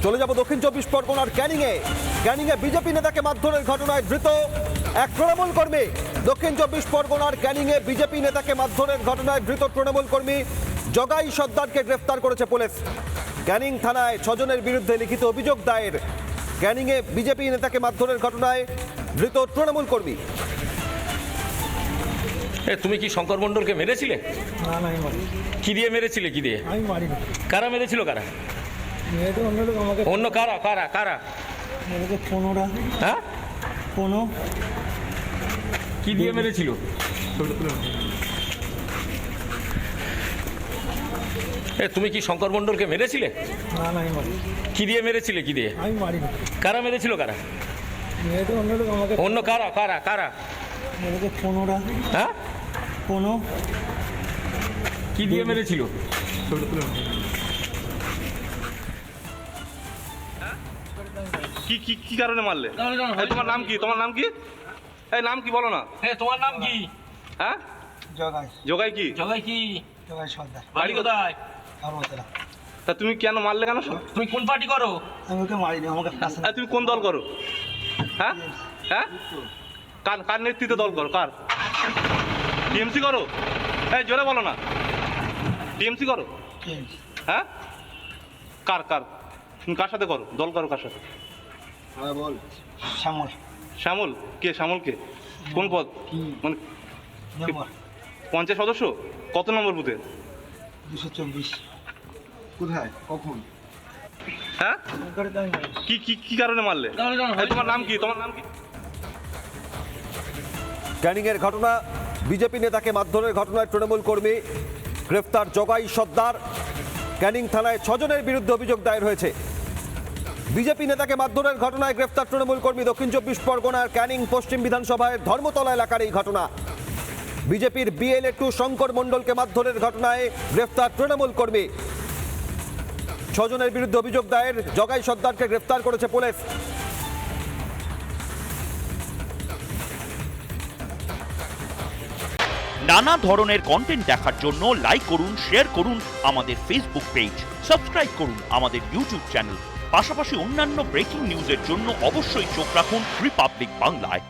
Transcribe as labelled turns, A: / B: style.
A: চলে যাব দক্ষিণ চব্বিশ পরগনার ক্যানিংয়ে বিজেপি নেতাকে মারধরের ঘটনায় ধৃত এক তৃণমূল কর্মী। দক্ষিণ চব্বিশ পরগনার ক্যানিংয়ে বিজেপি নেতাকে মারধরের ঘটনায় ধৃত তৃণমূল কর্মী জগাই সর্দারকে গ্রেফতার করেছে পুলিশ। ক্যানিং থানায় 6 জনের বিরুদ্ধে লিখিত অভিযোগ দায়ের। ক্যানিংয়ে বিজেপি নেতাকে মারধরের ঘটনায় ধৃত তৃণমূল কর্মী।
B: তুমি কি শঙ্কর মণ্ডলকে মেরেছিলে?
C: না না, আমি মারি।
B: কি দিয়ে মেরেছিলে? কি দিয়ে?
C: আমি মারি না।
B: কারা মেরেছিল? কারা?
C: মেয়েদের অন্য লোক আমাকে
B: অন্য কারা কারা কারা?
C: মেয়েদেরকে 15টা।
B: হ্যাঁ,
C: 15
B: কি দিয়ে মেরেছিল? তুমি কি শঙ্কর মণ্ডলকে মেরেছিলে?
C: না না, আমি মারি।
B: কি দিয়ে মেরেছিলে? কি দিয়ে?
C: আমি মারি না।
B: কারা মেরেছিল? কারা?
C: মেয়েদের অন্য লোক আমাকে
B: অন্য কারা কারা কারা?
C: মেয়েদেরকে 15টা।
B: হ্যাঁ,
C: 15
B: কি দিয়ে মেরেছিল?
D: কি কি কি কারণে মারলে? এই, তোমার নাম কি? তোমার নাম কি? এই, নাম কি বলো না?
B: তোমার নাম কি?
D: হ্যাঁ,
C: জগাই
D: জগাই কি?
B: জগাই কি?
C: জগাই সর্দার
B: বাড়ি কোথায়?
C: ধর্মতলা।
D: তা তুমি কেন মারলে কেন?
B: তুমি কোন পার্টি করো?
C: আমি ওকে মারিনি, আমাকে ফাঁসে
D: এই, তুমি কোন দল করো? হ্যাঁ হ্যাঁ, কার কার নেতৃত্বে দল করো? কার? টিএমসি করো? এই, জোরে বলো না। টিএমসি করো? হ্যাঁ, কার কার তুমি কার সাথে করো? দল করো কার সাথে?
C: হ্যাঁ বল। শ্যামল
D: শ্যামল কে? শ্যামল কে? কোন পদ? মানে
C: মেম্বার
D: পঞ্চায়েত সদস্য? কত নম্বর বুথে?
C: 224। কোথায় কখন?
D: হ্যাঁ, কি কি কি কারণে মারলে? এই, তোমার নাম কি? তোমার নাম কি?
A: ক্যানিংয়ের ঘটনা, বিজেপি নেতাকে মারধরের ঘটনায় তৃণমূল কর্মী গ্রেফতার জগাই সর্দার। ক্যানিং থানায় 6 জনের বিরুদ্ধে অভিযোগ দায়ের হয়েছে। বিজেপি নেতাকে মারধরের ঘটনায় গ্রেফতার তৃণমূল কর্মী। দক্ষিণ চব্বিশ পরগনার ক্যানিং পশ্চিম বিধানসভায় ধর্মতলা এলাকার এই ঘটনা। বিজেপির বিএলএ 2 শঙ্কর মণ্ডলকে মারধরের ঘটনায় গ্রেফতার তৃণমূল কর্মী। 6 জনের বিরুদ্ধে অভিযোগ দায়ের। জগাই সর্দারকে গ্রেফতার করেছে পুলিশ।
E: নানা ধরনের কন্টেন্ট দেখার জন্য লাইক করুন, শেয়ার করুন আমাদের ফেসবুক পেজ, সাবস্ক্রাইব করুন আমাদের ইউটিউব চ্যানেল। পাশাপাশি অন্যান্য ব্রেকিং নিউজের জন্য অবশ্যই চোখ রাখুন রিপাবলিক বাংলায়।